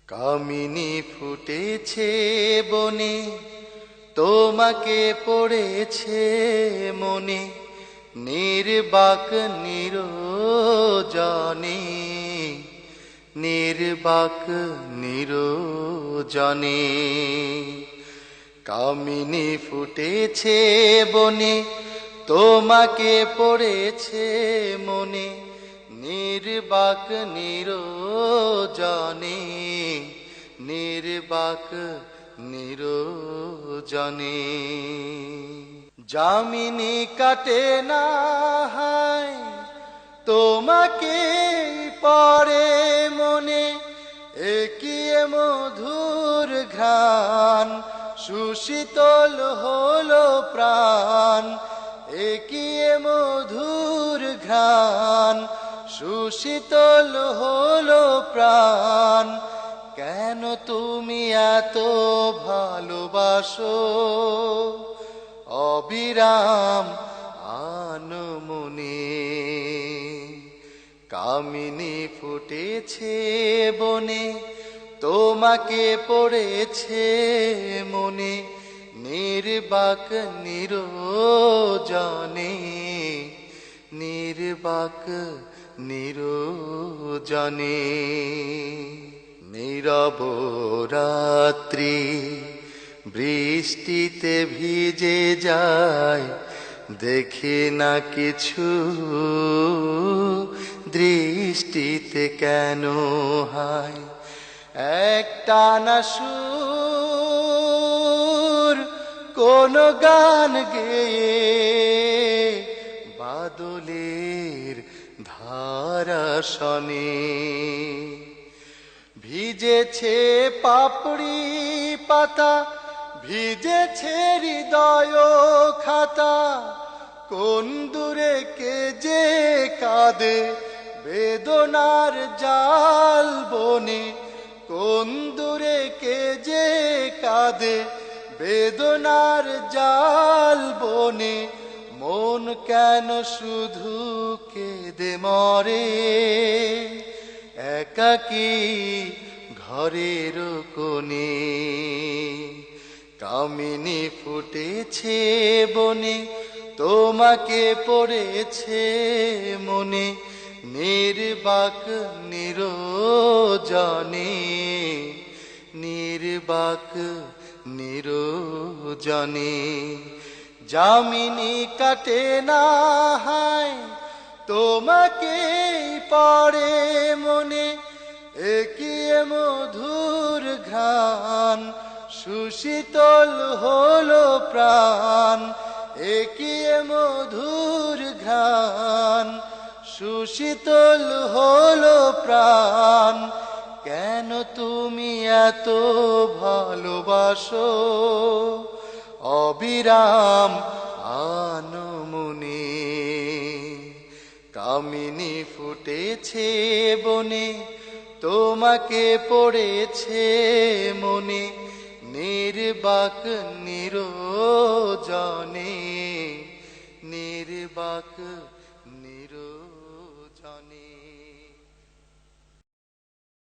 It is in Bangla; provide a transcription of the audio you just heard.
কামিনী ফুটেছে বনে, তোমাকে পড়েছে মনে, নির্বাক নিরোজনে, নির্বাক নিরোজনে। কামিনী ফুটেছে বনে, তোমাকে পড়েছে মনে, নির্বাক নিরোজনে, নির্বাক নিরোজনে। যামিনী কাটে না হায়, তোমাকে পড়ে মনে, একিয়ে মধুর ঘ্রাণ, সুশীতল হলো প্রাণ, একিয়ে মধুর ঘ্রাণ, সুশীতল হলো প্রাণ। কেন তুমি এত ভালোবাসো অবিরাম আনমনে? কামিনী ফুটেছে বনে, তোমাকে পড়েছে মনে, নির্বাক নিরোজনে, নির্বাক নিরোজনে। নীরব রাত্রি বৃষ্টিতে ভিজে যায়, দেখে না কিছু দৃষ্টিতে কেন হায়। একটানা সুর কোন গান গেয়ে, বাদলের ধারা শনে, ভিজেছে পাপড়ি পাতা, ভিজেছে হৃদয় খাতা, কোন দূরে কে যে কাঁদে বেদনার জাল বনে, কোন দূরে কে যে কাঁদে বেদনার জাল বনে। মন কেন শুধু কেঁদে মরে, একাকী ঘরের কোণে? কামিনী ফুটেছে বনে, তোমাকে পড়েছে মনে, নির্বাক নিরোজনে, নির্বাক নিরোজনে। যামিনী কাটে না হায়, তোমাকে পড়ে মনে, একিয়ে মধুর ঘ্রাণ, সুশীতল হলো প্রাণ, একিয়ে মধুর ঘ্রাণ, সুশীতল হলো প্রাণ। কেন তুমি এত ভালোবাসো অবিরাম আনমনে? কামিনী ফুটেছে বনে, তোমাকে পড়েছে মনে, নির্বাক নিরোজনে, নির্বাক